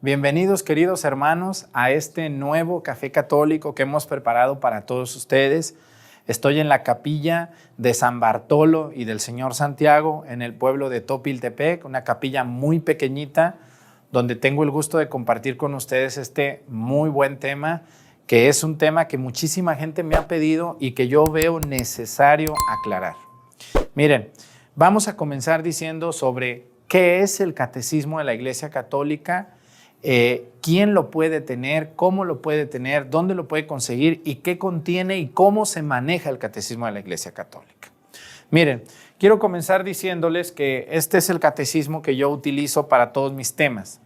Bienvenidos, queridos hermanos, a este nuevo café católico que hemos preparado para todos ustedes. Estoy en la capilla de San Bartolo y del Señor Santiago en el pueblo de Topiltepec, una capilla muy pequeñita donde tengo el gusto de compartir con ustedes este muy buen tema, que es un tema que muchísima gente me ha pedido y que yo veo necesario aclarar. Miren, vamos a comenzar diciendo sobre qué es el catecismo de la Iglesia Católica, quién lo puede tener, cómo lo puede tener, dónde lo puede conseguir y qué contiene y cómo se maneja el catecismo de la Iglesia Católica. Miren, quiero comenzar diciéndoles que este es el catecismo que yo utilizo para todos mis temas.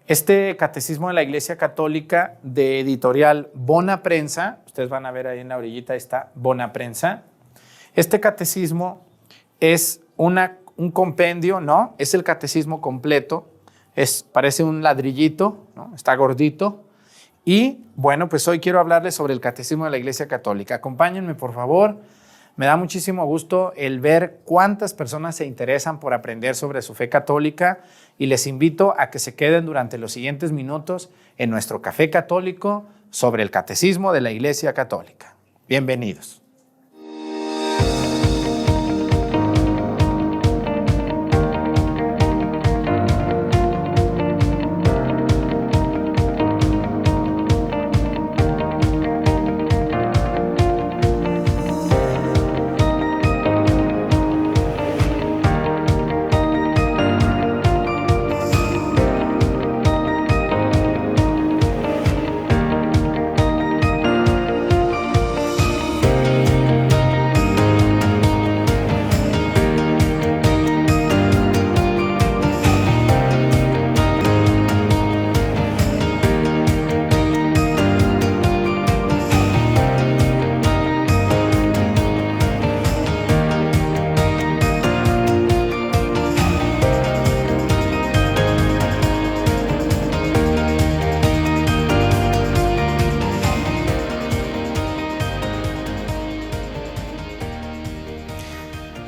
Este catecismo de la Iglesia Católica de editorial Bona Prensa, ustedes van a ver ahí en la orillita, está Bona Prensa. Este catecismo es un compendio, ¿no? Es el catecismo completo. Parece un ladrillito, ¿no? Está gordito. Y bueno, pues hoy quiero hablarles sobre el catecismo de la Iglesia Católica. Acompáñenme, por favor. Me da muchísimo gusto el ver cuántas personas se interesan por aprender sobre su fe católica y les invito a que se queden durante los siguientes minutos en nuestro café católico sobre el catecismo de la Iglesia Católica. Bienvenidos.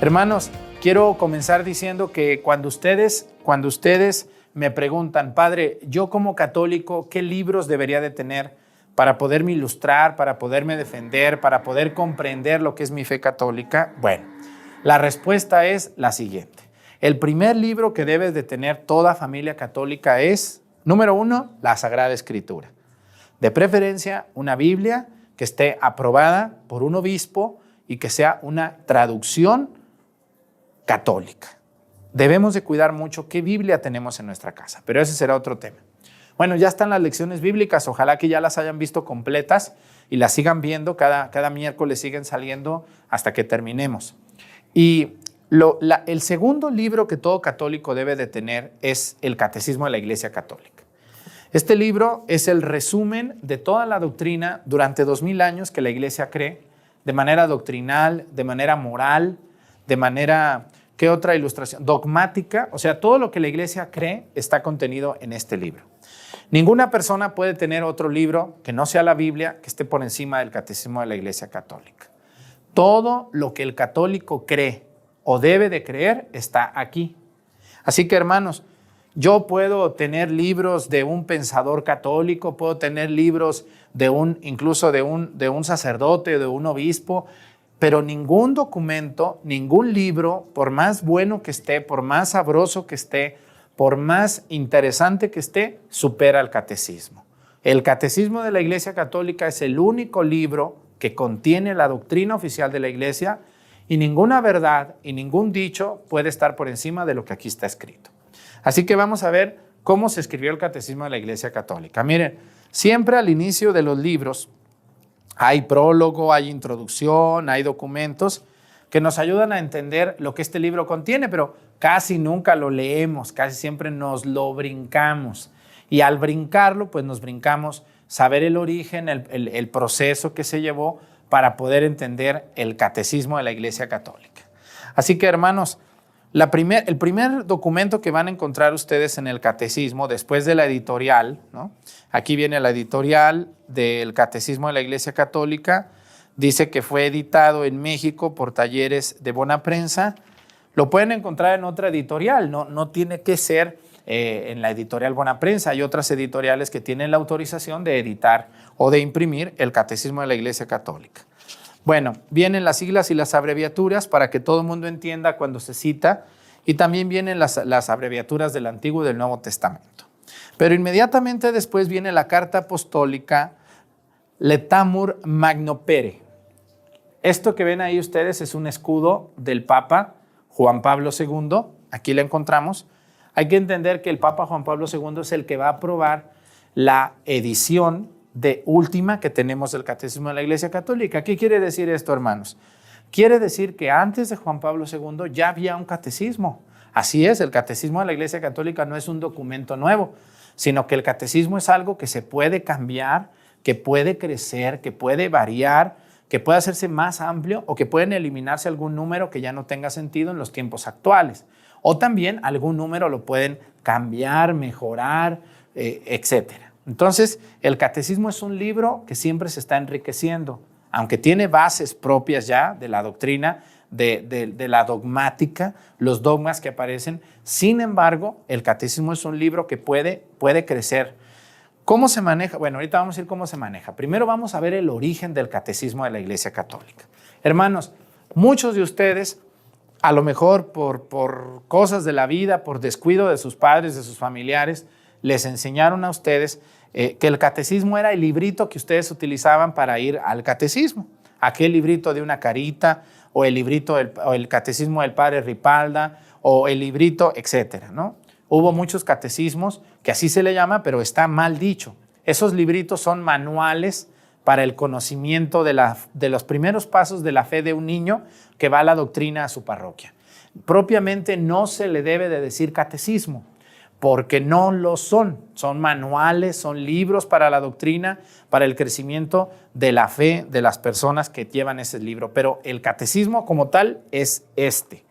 Hermanos, quiero comenzar diciendo que cuando ustedes me preguntan, Padre, yo como católico, ¿qué libros debería de tener para poderme ilustrar, para poderme defender, para poder comprender lo que es mi fe católica? Bueno, la respuesta es la siguiente. El primer libro que debe de tener toda familia católica es, número 1, la Sagrada Escritura. De preferencia, una Biblia que esté aprobada por un obispo y que sea una traducción católica. Debemos de cuidar mucho qué Biblia tenemos en nuestra casa, pero ese será otro tema. Bueno, ya están las lecciones bíblicas, ojalá que ya las hayan visto completas y las sigan viendo, cada miércoles siguen saliendo hasta que terminemos. Y el segundo libro que todo católico debe de tener es el Catecismo de la Iglesia Católica. Este libro es el resumen de toda la doctrina durante 2000 años que la Iglesia cree, de manera doctrinal, de manera moral, de manera, ¿qué otra ilustración? Dogmática, o sea, todo lo que la Iglesia cree está contenido en este libro. Ninguna persona puede tener otro libro que no sea la Biblia, que esté por encima del Catecismo de la Iglesia Católica. Todo lo que el católico cree o debe de creer está aquí. Así que, hermanos, yo puedo tener libros de un pensador católico, puedo tener libros incluso de un sacerdote, de un obispo, pero ningún documento, ningún libro, por más bueno que esté, por más sabroso que esté, por más interesante que esté, supera el catecismo. El catecismo de la Iglesia Católica es el único libro que contiene la doctrina oficial de la Iglesia y ninguna verdad y ningún dicho puede estar por encima de lo que aquí está escrito. Así que vamos a ver cómo se escribió el catecismo de la Iglesia Católica. Miren, siempre al inicio de los libros hay prólogo, hay introducción, hay documentos que nos ayudan a entender lo que este libro contiene, pero casi nunca lo leemos, casi siempre nos lo brincamos. Y al brincarlo, pues nos brincamos saber el origen, el proceso que se llevó para poder entender el catecismo de la Iglesia Católica. Así que, hermanos, el primer documento que van a encontrar ustedes en el catecismo, después de la editorial, ¿no? Aquí viene la editorial del Catecismo de la Iglesia Católica, dice que fue editado en México por Talleres de Bona Prensa. Lo pueden encontrar en otra editorial, no tiene que ser en la editorial Buenaprensa. Hay otras editoriales que tienen la autorización de editar o de imprimir el Catecismo de la Iglesia Católica. Bueno, vienen las siglas y las abreviaturas para que todo el mundo entienda cuando se cita, y también vienen las abreviaturas del Antiguo y del Nuevo Testamento. Pero inmediatamente después viene la carta apostólica Letamur Magnopere. Esto que ven ahí ustedes es un escudo del Papa Juan Pablo II. Aquí lo encontramos. Hay que entender que el Papa Juan Pablo II es el que va a aprobar la edición de última que tenemos del Catecismo de la Iglesia Católica. ¿Qué quiere decir esto, hermanos? Quiere decir que antes de Juan Pablo II ya había un catecismo. Así es, el Catecismo de la Iglesia Católica no es un documento nuevo, sino que el catecismo es algo que se puede cambiar, que puede crecer, que puede variar, que puede hacerse más amplio o que pueden eliminarse algún número que ya no tenga sentido en los tiempos actuales. O también algún número lo pueden cambiar, mejorar, etcétera. Entonces, el catecismo es un libro que siempre se está enriqueciendo, aunque tiene bases propias ya de la doctrina, de la dogmática, los dogmas que aparecen. Sin embargo, el catecismo es un libro que puede crecer. ¿Cómo se maneja? Bueno, ahorita vamos a ir cómo se maneja. Primero vamos a ver el origen del catecismo de la Iglesia Católica. Hermanos, muchos de ustedes, a lo mejor por cosas de la vida, por descuido de sus padres, de sus familiares, les enseñaron a ustedes que el catecismo era el librito que ustedes utilizaban para ir al catecismo. Aquel librito de una carita, o el librito, o el catecismo del padre Ripalda, o el librito, etcétera, ¿no? Hubo muchos catecismos que así se le llama, pero está mal dicho. Esos libritos son manuales para el conocimiento de los primeros pasos de la fe de un niño que va a la doctrina a su parroquia. Propiamente no se le debe de decir catecismo, porque no lo son. Son manuales, son libros para la doctrina, para el crecimiento de la fe de las personas que llevan ese libro. Pero el catecismo como tal es este.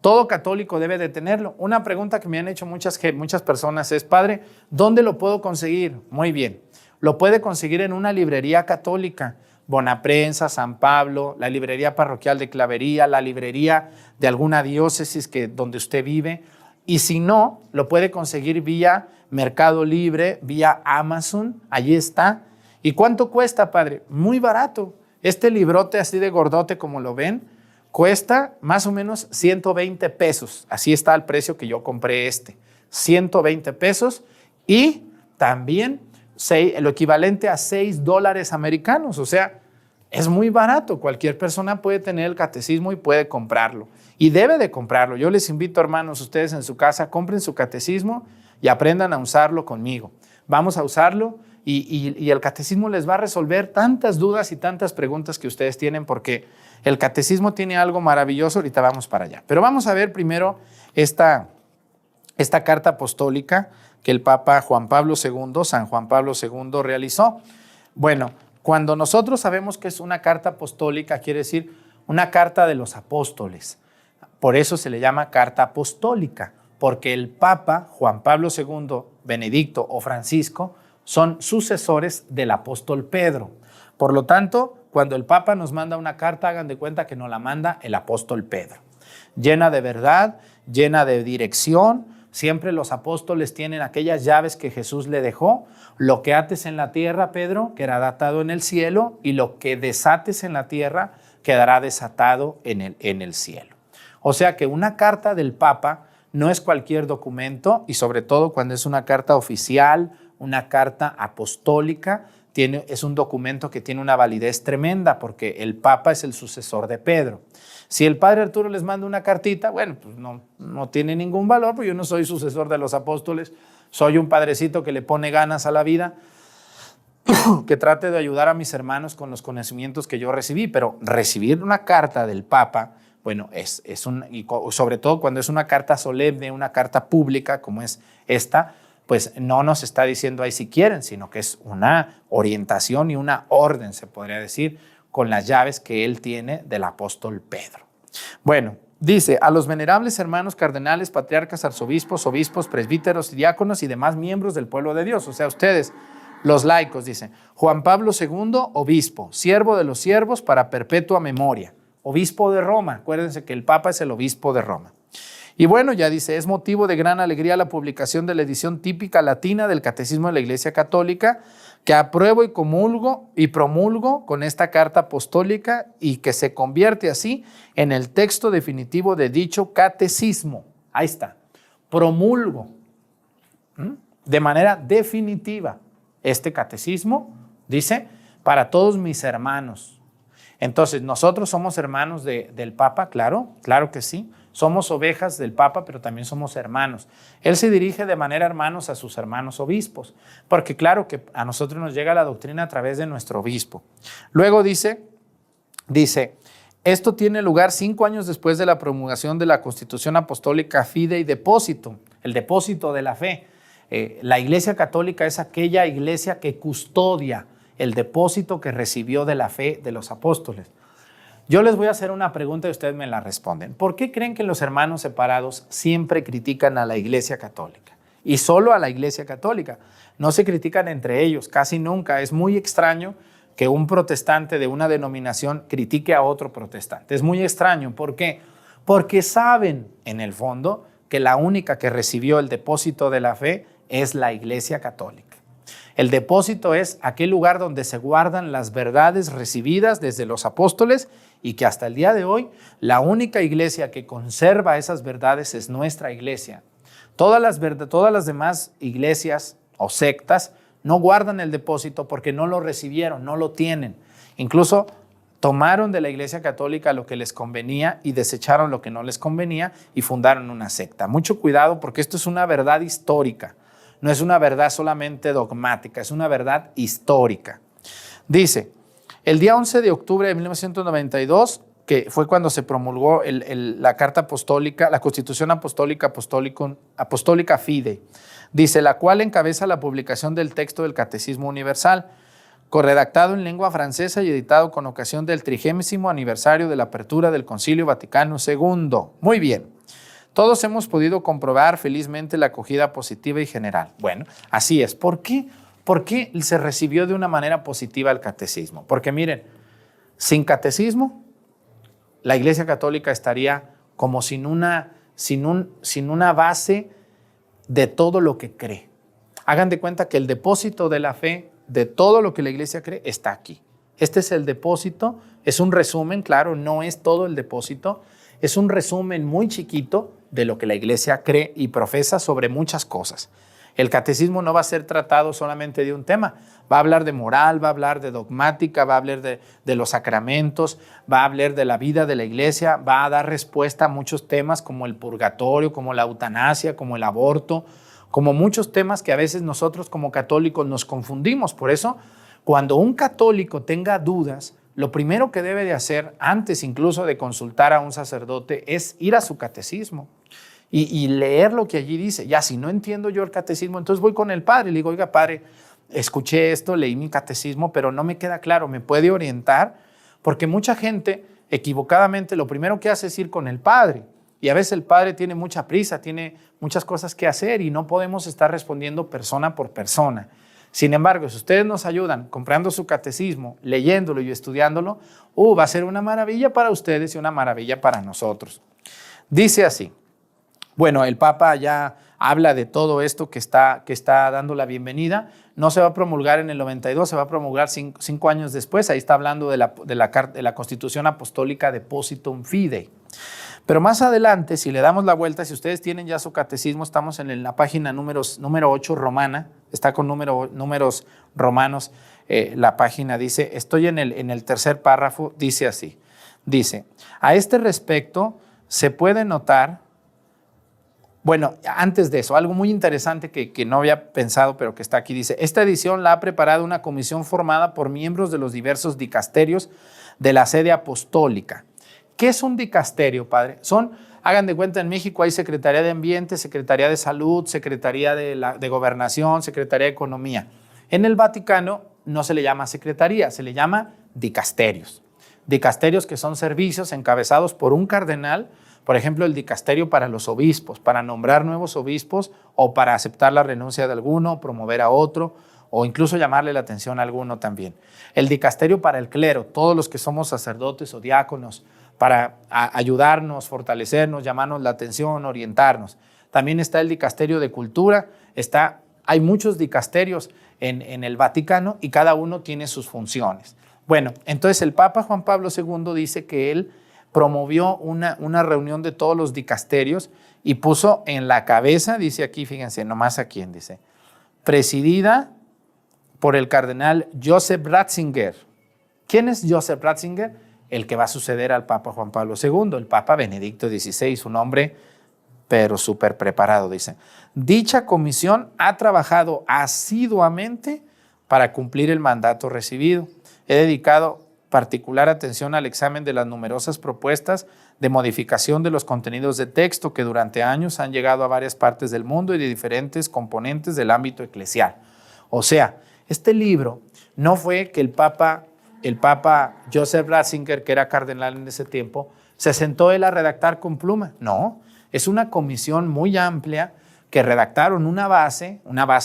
Todo católico debe de tenerlo. Una pregunta que me han hecho muchas personas es: Padre, ¿dónde lo puedo conseguir? Muy bien, lo puede conseguir en una librería católica, Buenaprensa, San Pablo, la librería parroquial de Clavería, la librería de alguna diócesis donde usted vive. Y si no, lo puede conseguir vía Mercado Libre, vía Amazon, allí está. ¿Y cuánto cuesta, Padre? Muy barato. Este librote así de gordote como lo ven, cuesta más o menos 120 pesos. Así está el precio que yo compré 120 pesos, y también lo equivalente a $6 americanos. O sea, es muy barato. Cualquier persona puede tener el catecismo y puede comprarlo. Y debe de comprarlo. Yo les invito, hermanos, ustedes en su casa, compren su catecismo y aprendan a usarlo conmigo. Vamos a usarlo y el catecismo les va a resolver tantas dudas y tantas preguntas que ustedes tienen, porque el catecismo tiene algo maravilloso. Ahorita vamos para allá. Pero vamos a ver primero esta carta apostólica que el Papa Juan Pablo II, San Juan Pablo II, realizó. Bueno, cuando nosotros sabemos que es una carta apostólica, quiere decir una carta de los apóstoles. Por eso se le llama carta apostólica, porque el Papa Juan Pablo II, Benedicto o Francisco son sucesores del apóstol Pedro. Por lo tanto, cuando el Papa nos manda una carta, hagan de cuenta que nos la manda el apóstol Pedro. Llena de verdad, llena de dirección. Siempre los apóstoles tienen aquellas llaves que Jesús le dejó. Lo que ates en la tierra, Pedro, quedará atado en el cielo, y lo que desates en la tierra quedará desatado en el cielo. O sea que una carta del Papa no es cualquier documento, y sobre todo cuando es una carta oficial, una carta apostólica, es un documento que tiene una validez tremenda, porque el Papa es el sucesor de Pedro. Si el padre Arturo les manda una cartita, bueno, pues no tiene ningún valor, porque yo no soy sucesor de los apóstoles, soy un padrecito que le pone ganas a la vida, que trate de ayudar a mis hermanos con los conocimientos que yo recibí. Pero recibir una carta del Papa, bueno, y sobre todo cuando es una carta solemne, una carta pública como es esta, pues no nos está diciendo ahí si quieren, sino que es una orientación y una orden, se podría decir, con las llaves que él tiene del apóstol Pedro. Bueno, dice: a los venerables hermanos cardenales, patriarcas, arzobispos, obispos, presbíteros, diáconos y demás miembros del pueblo de Dios. O sea, ustedes, los laicos, dice: Juan Pablo II, obispo, siervo de los siervos para perpetua memoria, obispo de Roma. Acuérdense que el Papa es el obispo de Roma. Y bueno, ya dice, es motivo de gran alegría la publicación de la edición típica latina del Catecismo de la Iglesia Católica, que apruebo y comulgo y promulgo con esta carta apostólica y que se convierte así en el texto definitivo de dicho catecismo. Ahí está, promulgo de manera definitiva este catecismo, dice, para todos mis hermanos. Entonces, nosotros somos hermanos del Papa, claro que sí. Somos ovejas del Papa, pero también somos hermanos. Él se dirige de manera hermanos a sus hermanos obispos, porque claro que a nosotros nos llega la doctrina a través de nuestro obispo. Luego dice, esto tiene lugar 5 años después de la promulgación de la Constitución Apostólica Fidei Deposito, el depósito de la fe. La Iglesia Católica es aquella iglesia que custodia el depósito que recibió de la fe de los apóstoles. Yo les voy a hacer una pregunta y ustedes me la responden. ¿Por qué creen que los hermanos separados siempre critican a la Iglesia Católica? Y solo a la Iglesia Católica. No se critican entre ellos, casi nunca. Es muy extraño que un protestante de una denominación critique a otro protestante. Es muy extraño. ¿Por qué? Porque saben, en el fondo, que la única que recibió el depósito de la fe es la Iglesia Católica. El depósito es aquel lugar donde se guardan las verdades recibidas desde los apóstoles y que hasta el día de hoy la única iglesia que conserva esas verdades es nuestra iglesia. Todas las demás iglesias o sectas no guardan el depósito porque no lo recibieron, no lo tienen. Incluso tomaron de la Iglesia Católica lo que les convenía y desecharon lo que no les convenía y fundaron una secta. Mucho cuidado porque esto es una verdad histórica. No es una verdad solamente dogmática, es una verdad histórica. Dice, el día 11 de octubre de 1992, que fue cuando se promulgó la Carta Apostólica, la Constitución Apostólica Fidei, dice, la cual encabeza la publicación del texto del Catecismo Universal, corredactado en lengua francesa y editado con ocasión del 30º aniversario de la apertura del Concilio Vaticano II. Muy bien. Todos hemos podido comprobar felizmente la acogida positiva y general. Bueno, así es. ¿Por qué? ¿Por qué se recibió de una manera positiva el catecismo? Porque miren, sin catecismo, la Iglesia Católica estaría como sin una base de todo lo que cree. Hagan de cuenta que el depósito de la fe, de todo lo que la Iglesia cree, está aquí. Este es el depósito, es un resumen, claro, no es todo el depósito, es un resumen muy chiquito de lo que la Iglesia cree y profesa sobre muchas cosas. El catecismo no va a ser tratado solamente de un tema, va a hablar de moral, va a hablar de dogmática, va a hablar de los sacramentos, va a hablar de la vida de la Iglesia, va a dar respuesta a muchos temas como el purgatorio, como la eutanasia, como el aborto, como muchos temas que a veces nosotros como católicos nos confundimos. Por eso, cuando un católico tenga dudas, lo primero que debe de hacer, antes incluso de consultar a un sacerdote, es ir a su catecismo y leer lo que allí dice. Ya, si no entiendo yo el catecismo, entonces voy con el padre y le digo, oiga, padre, escuché esto, leí mi catecismo, pero no me queda claro, ¿me puede orientar? Porque mucha gente, equivocadamente, lo primero que hace es ir con el padre. Y a veces el padre tiene mucha prisa, tiene muchas cosas que hacer y no podemos estar respondiendo persona por persona. Sin embargo, si ustedes nos ayudan comprando su catecismo, leyéndolo y estudiándolo, va a ser una maravilla para ustedes y una maravilla para nosotros. Dice así, bueno, el Papa ya habla de todo esto que está dando la bienvenida. No se va a promulgar en el 92, se va a promulgar 5 años después. Ahí está hablando de la Constitución Apostólica Depositum Fidei. Pero más adelante, si le damos la vuelta, si ustedes tienen ya su catecismo, estamos en la página número 8 romana, está con números romanos, la página dice, estoy en el tercer párrafo, dice así, dice, a este respecto se puede notar, bueno, antes de eso, algo muy interesante que no había pensado, pero que está aquí, dice, esta edición la ha preparado una comisión formada por miembros de los diversos dicasterios de la sede apostólica. ¿Qué es un dicasterio, padre? Hagan de cuenta, en México hay Secretaría de Ambiente, Secretaría de Salud, Secretaría de Gobernación, Secretaría de Economía. En el Vaticano no se le llama secretaría, se le llama dicasterios. Dicasterios que son servicios encabezados por un cardenal, por ejemplo, el dicasterio para los obispos, para nombrar nuevos obispos o para aceptar la renuncia de alguno, promover a otro, o incluso llamarle la atención a alguno también. El dicasterio para el clero, todos los que somos sacerdotes o diáconos, para ayudarnos, fortalecernos, llamarnos la atención, orientarnos. También está el dicasterio de cultura, hay muchos dicasterios en el Vaticano y cada uno tiene sus funciones. Bueno, entonces el Papa Juan Pablo II dice que él promovió una reunión de todos los dicasterios y puso en la cabeza, dice aquí, fíjense, nomás a quién dice, presidida por el cardenal Joseph Ratzinger. ¿Quién es Joseph Ratzinger? El que va a suceder al Papa Juan Pablo II, el Papa Benedicto XVI, un hombre pero súper preparado, dice. Dicha comisión ha trabajado asiduamente para cumplir el mandato recibido. He dedicado particular atención al examen de las numerosas propuestas de modificación de los contenidos de texto que durante años han llegado a varias partes del mundo y de diferentes componentes del ámbito eclesial. O sea, este libro no fue que el Papa Joseph Ratzinger, que era cardenal en ese tiempo, se sentó él a redactar con pluma. No, es una comisión muy amplia que redactaron una base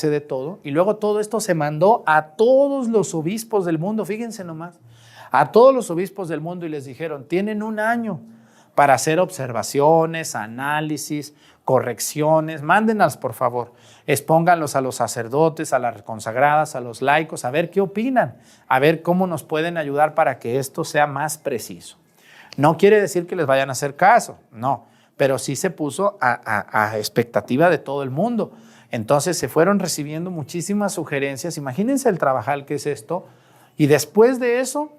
de todo, y luego todo esto se mandó a todos los obispos del mundo, fíjense nomás, a todos los obispos del mundo, y les dijeron, tienen un año para hacer observaciones, análisis, correcciones, mándenlas por favor, expónganlos a los sacerdotes, a las consagradas, a los laicos, a ver qué opinan, a ver cómo nos pueden ayudar para que esto sea más preciso. No quiere decir que les vayan a hacer caso, no, pero sí se puso a expectativa de todo el mundo. Entonces se fueron recibiendo muchísimas sugerencias, imagínense el trabajal que es esto, y después de eso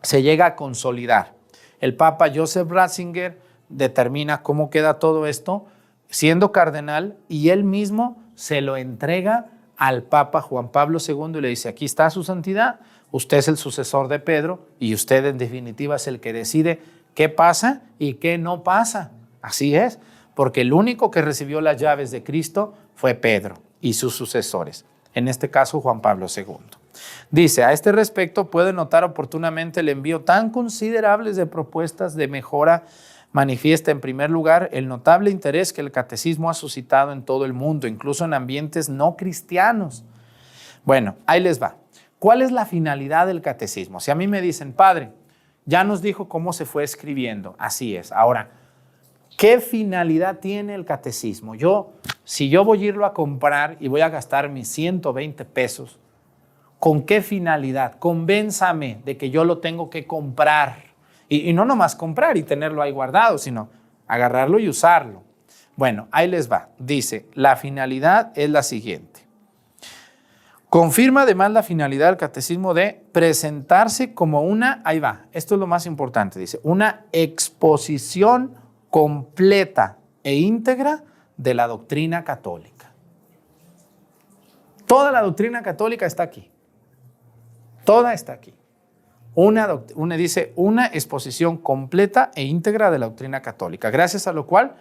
se llega a consolidar. El Papa Joseph Ratzinger determina cómo queda todo esto, siendo cardenal, y él mismo se lo entrega al Papa Juan Pablo II y le dice, aquí está su santidad, usted es el sucesor de Pedro y usted en definitiva es el que decide qué pasa y qué no pasa. Así es, porque el único que recibió las llaves de Cristo fue Pedro y sus sucesores, en este caso Juan Pablo II. Dice, a este respecto puede notar oportunamente el envío tan considerables de propuestas de mejora. Manifiesta en primer lugar el notable interés que el catecismo ha suscitado en todo el mundo, incluso en ambientes no cristianos. Bueno, ahí les va. ¿Cuál es la finalidad del catecismo? Si a mí me dicen, padre, ya nos dijo cómo se fue escribiendo, así es. Ahora, ¿qué finalidad tiene el catecismo? Si yo voy a irlo a comprar y voy a gastar mis 120 pesos, ¿con qué finalidad? Convénzame de que yo lo tengo que comprar. Y no nomás comprar y tenerlo ahí guardado, sino agarrarlo y usarlo. Bueno, ahí les va. Dice, la finalidad es la siguiente. Confirma además la finalidad del catecismo de presentarse como ahí va, esto es lo más importante, dice, una exposición completa e íntegra de la doctrina católica. Toda la doctrina católica está aquí. Toda está aquí. Dice una exposición completa e íntegra de la doctrina católica, gracias a lo cual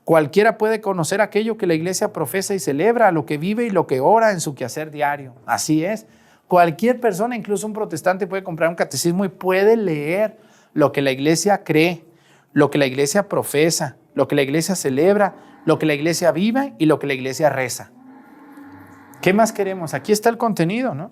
cualquiera puede conocer aquello que la Iglesia profesa y celebra, lo que vive y lo que ora en su quehacer diario. Así es. Cualquier persona, incluso un protestante, puede comprar un catecismo y puede leer lo que la Iglesia cree, lo que la Iglesia profesa, lo que la Iglesia celebra, lo que la Iglesia vive y lo que la Iglesia reza. ¿Qué más queremos? Aquí está el contenido, ¿no?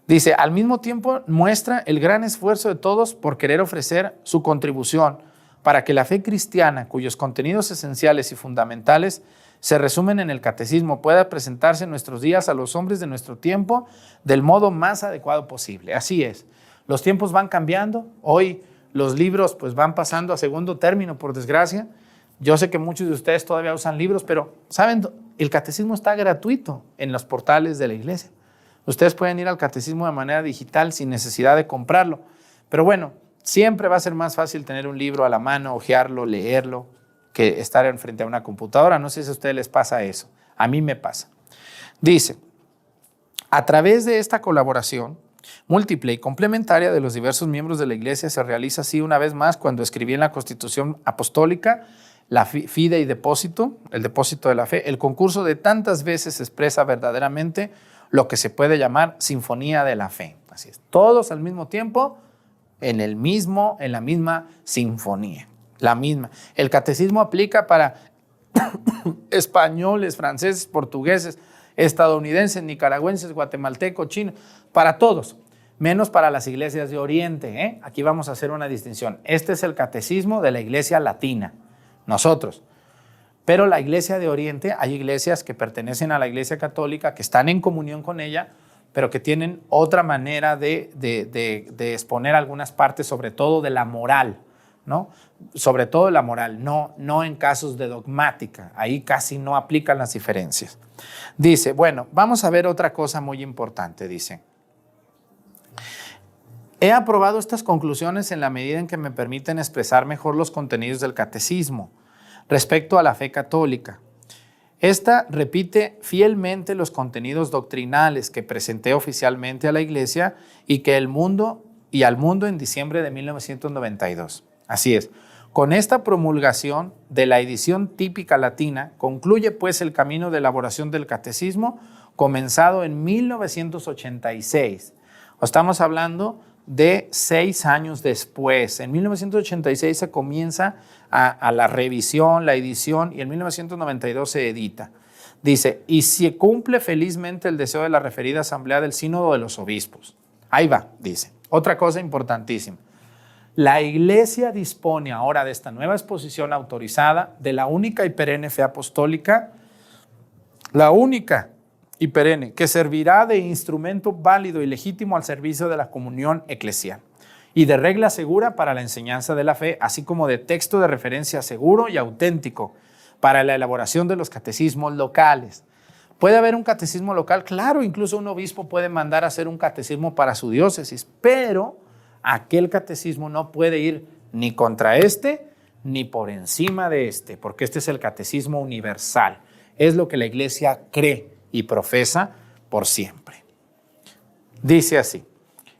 Dice, al mismo tiempo muestra el gran esfuerzo de todos por querer ofrecer su contribución para que la fe cristiana, cuyos contenidos esenciales y fundamentales se resumen en el catecismo, pueda presentarse en nuestros días a los hombres de nuestro tiempo del modo más adecuado posible. Así es, los tiempos van cambiando, hoy los libros pues van pasando a segundo término, por desgracia. Yo sé que muchos de ustedes todavía usan libros, pero ¿saben? El catecismo está gratuito en los portales de la iglesia. Ustedes pueden ir al catecismo de manera digital sin necesidad de comprarlo. Pero bueno, siempre va a ser más fácil tener un libro a la mano, hojearlo, leerlo, que estar enfrente a una computadora. No sé si a ustedes les pasa eso. A mí me pasa. Dice, a través de esta colaboración múltiple y complementaria de los diversos miembros de la Iglesia se realiza así una vez más cuando escribí en la Constitución Apostólica la fide y depósito, el depósito de la fe, el concurso de tantas veces expresa verdaderamente lo que se puede llamar sinfonía de la fe. Así es, todos al mismo tiempo, en la misma sinfonía, la misma. El catecismo aplica para españoles, franceses, portugueses, estadounidenses, nicaragüenses, guatemaltecos, chinos, para todos. menos para las iglesias de Oriente, ¿eh? Aquí vamos a hacer una distinción. Este es el catecismo de la iglesia latina, nosotros. Pero la iglesia de Oriente, hay iglesias que pertenecen a la iglesia católica, que están en comunión con ella, pero que tienen otra manera de exponer algunas partes, sobre todo de la moral, ¿no? Sobre todo de la moral, no en casos de dogmática. Ahí casi no aplican las diferencias. Dice, bueno, vamos a ver otra cosa muy importante, dice. He aprobado estas conclusiones en la medida en que me permiten expresar mejor los contenidos del catecismo respecto a la fe católica. Esta repite fielmente los contenidos doctrinales que presenté oficialmente a la Iglesia y al mundo en diciembre de 1992. Así es. Con esta promulgación de la edición típica latina, concluye pues el camino de elaboración del catecismo comenzado en 1986. Estamos hablando de 6 años después. En 1986 se comienza a la revisión, la edición, y en 1992 se edita. Dice, y se cumple felizmente el deseo de la referida asamblea del Sínodo de los Obispos. Ahí va, dice. Otra cosa importantísima. La Iglesia dispone ahora de esta nueva exposición autorizada de la única y perenne fe apostólica, la única y perenne, que servirá de instrumento válido y legítimo al servicio de la comunión eclesial y de regla segura para la enseñanza de la fe, así como de texto de referencia seguro y auténtico para la elaboración de los catecismos locales. ¿Puede haber un catecismo local? Claro, incluso un obispo puede mandar a hacer un catecismo para su diócesis, pero aquel catecismo no puede ir ni contra este ni por encima de este, porque este es el catecismo universal. Es lo que la Iglesia cree y profesa por siempre. Dice así,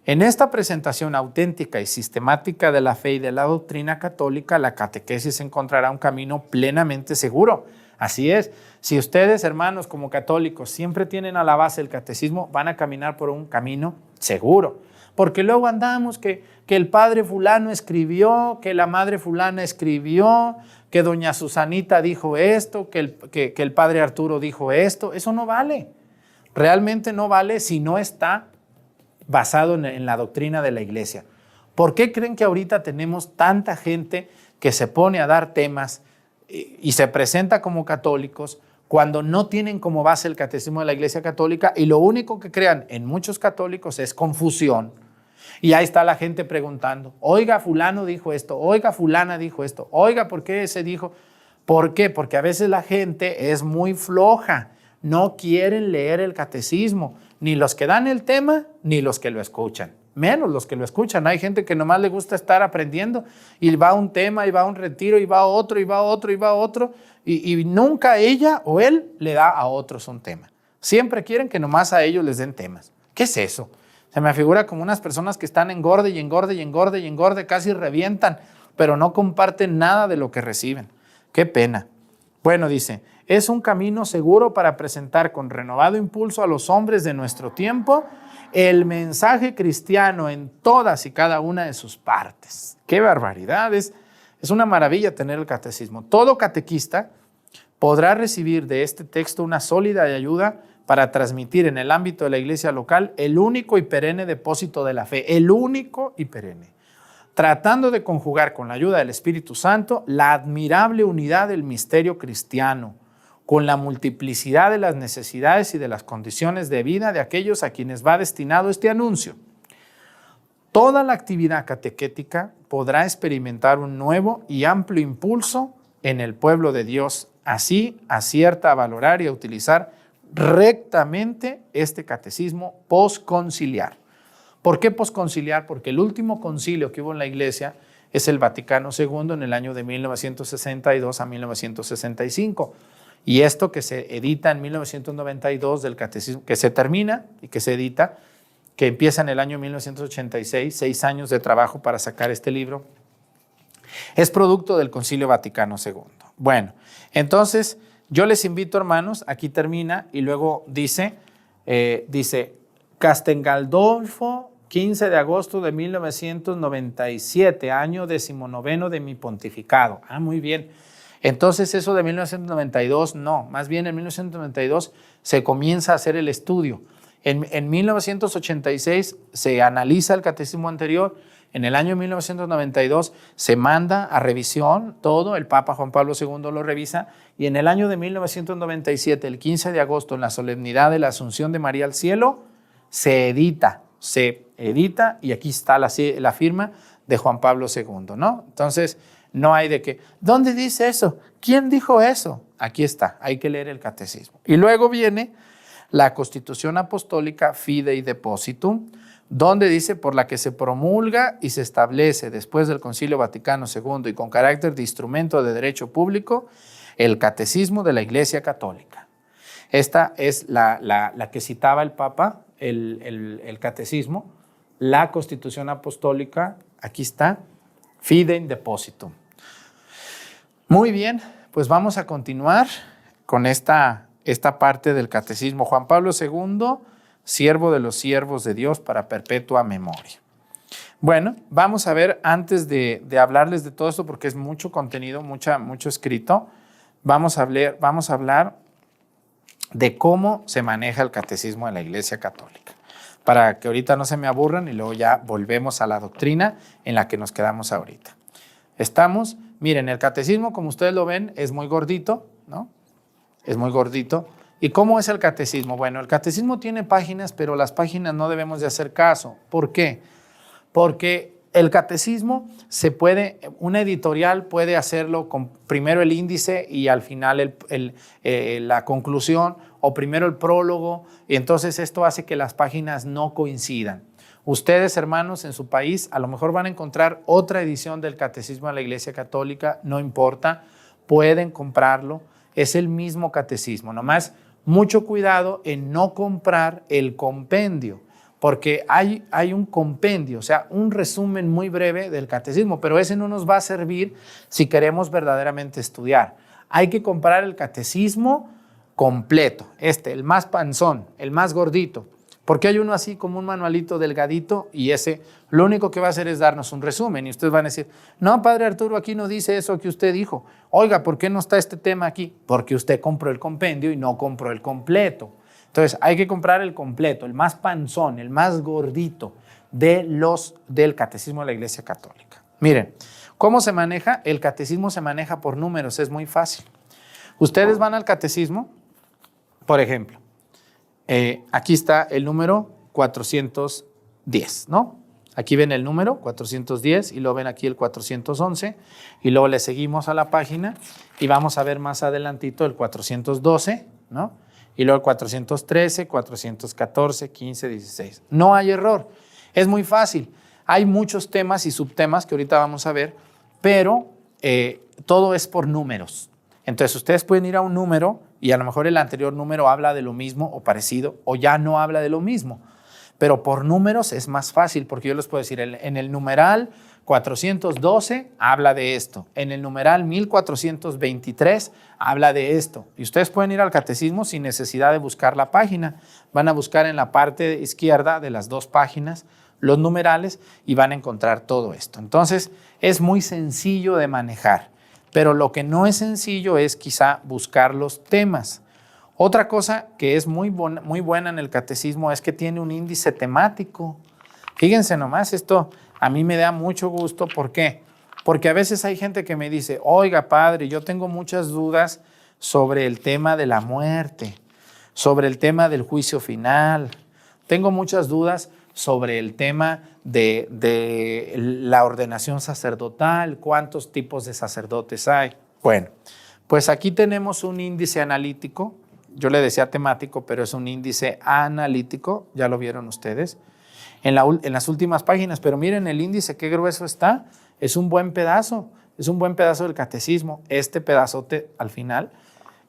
en esta presentación auténtica y sistemática de la fe y de la doctrina católica, la catequesis encontrará un camino plenamente seguro. Así es, si ustedes, hermanos, como católicos, siempre tienen a la base el catecismo, van a caminar por un camino seguro. Porque luego andamos que el padre fulano escribió, que la madre fulana escribió, que doña Susanita dijo esto, que el padre Arturo dijo esto. Eso no vale. Realmente no vale si no está basado en la doctrina de la Iglesia. ¿Por qué creen que ahorita tenemos tanta gente que se pone a dar temas y se presenta como católicos cuando no tienen como base el catecismo de la Iglesia Católica, y lo único que crean en muchos católicos es confusión? Y ahí está la gente preguntando, oiga, fulano dijo esto, oiga, fulana dijo esto, oiga, ¿por qué ese dijo? ¿Por qué? Porque a veces la gente es muy floja, no quieren leer el catecismo, ni los que dan el tema, ni los que lo escuchan, menos los que lo escuchan. Hay gente que nomás le gusta estar aprendiendo y va a un tema, y va a un retiro, y va a otro, y va a otro, y va a otro, y nunca ella o él le da a otros un tema. Siempre quieren que nomás a ellos les den temas. ¿Qué es eso? Se me figura como unas personas que están engorde y engorde y engorde y engorde, casi revientan, pero no comparten nada de lo que reciben. ¡Qué pena! Bueno, dice, es un camino seguro para presentar con renovado impulso a los hombres de nuestro tiempo el mensaje cristiano en todas y cada una de sus partes. ¡Qué barbaridad! Es una maravilla tener el catecismo. Todo catequista podrá recibir de este texto una sólida ayuda para transmitir en el ámbito de la iglesia local el único y perenne depósito de la fe, el único y perenne, tratando de conjugar con la ayuda del Espíritu Santo la admirable unidad del misterio cristiano, con la multiplicidad de las necesidades y de las condiciones de vida de aquellos a quienes va destinado este anuncio. Toda la actividad catequética podrá experimentar un nuevo y amplio impulso en el pueblo de Dios. Así acierta a valorar y a utilizar rectamente este catecismo posconciliar. ¿Por qué posconciliar? Porque el último concilio que hubo en la Iglesia es el Vaticano II en el año de 1962 a 1965. Y esto que se edita en 1992 del catecismo, que se termina y que se edita, que empieza en el año 1986, 6 años de trabajo para sacar este libro, es producto del Concilio Vaticano II. Bueno, entonces yo les invito, hermanos, aquí termina y luego dice Castengaldolfo, 15 de agosto de 1997, año 19 de mi pontificado. Ah, muy bien. Entonces eso de 1992, no, más bien en 1992 se comienza a hacer el estudio. En 1986 se analiza el catecismo anterior. En el año 1992 se manda a revisión todo, el Papa Juan Pablo II lo revisa, y en el año de 1997, el 15 de agosto, en la solemnidad de la Asunción de María al cielo, se edita y aquí está la firma de Juan Pablo II, ¿no? Entonces, no hay de qué. ¿Dónde dice eso? ¿Quién dijo eso? Aquí está, hay que leer el catecismo. Y luego viene la Constitución Apostólica Fidei Depositum, donde dice por la que se promulga y se establece después del Concilio Vaticano II y con carácter de instrumento de derecho público el Catecismo de la Iglesia Católica. Esta es la que citaba el Papa, el Catecismo, la Constitución Apostólica, aquí está, Fidei Depositum. Muy bien, pues vamos a continuar con esta parte del Catecismo. Juan Pablo II, siervo de los siervos de Dios para perpetua memoria. Bueno, vamos a ver, antes de hablarles de todo esto, porque es mucho contenido, mucho escrito, vamos a hablar de cómo se maneja el catecismo de la Iglesia Católica, para que ahorita no se me aburran y luego ya volvemos a la doctrina en la que nos quedamos ahorita. Miren, el catecismo, como ustedes lo ven, es muy gordito, ¿no? Es muy gordito. ¿Y cómo es el catecismo? Bueno, el catecismo tiene páginas, pero las páginas no debemos de hacer caso. ¿Por qué? Porque el catecismo una editorial puede hacerlo con primero el índice y al final la conclusión, o primero el prólogo, y entonces esto hace que las páginas no coincidan. Ustedes, hermanos, en su país a lo mejor van a encontrar otra edición del Catecismo de la Iglesia Católica, no importa, pueden comprarlo, es el mismo catecismo, nomás mucho cuidado en no comprar el compendio, porque hay un compendio, o sea, un resumen muy breve del catecismo, pero ese no nos va a servir si queremos verdaderamente estudiar. Hay que comprar el catecismo completo, el más panzón, el más gordito, porque hay uno así como un manualito delgadito y ese lo único que va a hacer es darnos un resumen y ustedes van a decir, no, padre Arturo, aquí no dice eso que usted dijo. Oiga, ¿por qué no está este tema aquí? Porque usted compró el compendio y no compró el completo. Entonces hay que comprar el completo, el más panzón, el más gordito del Catecismo de la Iglesia Católica. Miren, ¿cómo se maneja? El catecismo se maneja por números, es muy fácil. Ustedes van al catecismo, por ejemplo, aquí está el número 410, ¿no? Aquí ven el número 410 y luego ven aquí el 411 y luego le seguimos a la página y vamos a ver más adelantito el 412, ¿no? Y luego el 413, 414, 15, 16. No hay error, es muy fácil. Hay muchos temas y subtemas que ahorita vamos a ver, pero todo es por números. Entonces ustedes pueden ir a un número y a lo mejor el anterior número habla de lo mismo o parecido o ya no habla de lo mismo. Pero por números es más fácil porque yo les puedo decir, en el numeral 412 habla de esto, en el numeral 1423 habla de esto. Y ustedes pueden ir al catecismo sin necesidad de buscar la página. Van a buscar en la parte izquierda de las dos páginas los numerales y van a encontrar todo esto. Entonces es muy sencillo de manejar, pero lo que no es sencillo es quizá buscar los temas. Otra cosa que es muy buena en el catecismo es que tiene un índice temático. Fíjense nomás, esto a mí me da mucho gusto. ¿Por qué? Porque a veces hay gente que me dice, oiga padre, yo tengo muchas dudas sobre el tema de la muerte, sobre el tema del juicio final, tengo muchas dudas sobre el tema de la ordenación sacerdotal, cuántos tipos de sacerdotes hay. Bueno, pues aquí tenemos un índice analítico. Yo le decía temático, pero es un índice analítico, ya lo vieron ustedes, en las últimas páginas. Pero miren el índice, qué grueso está, es un buen pedazo del catecismo. Este pedazote al final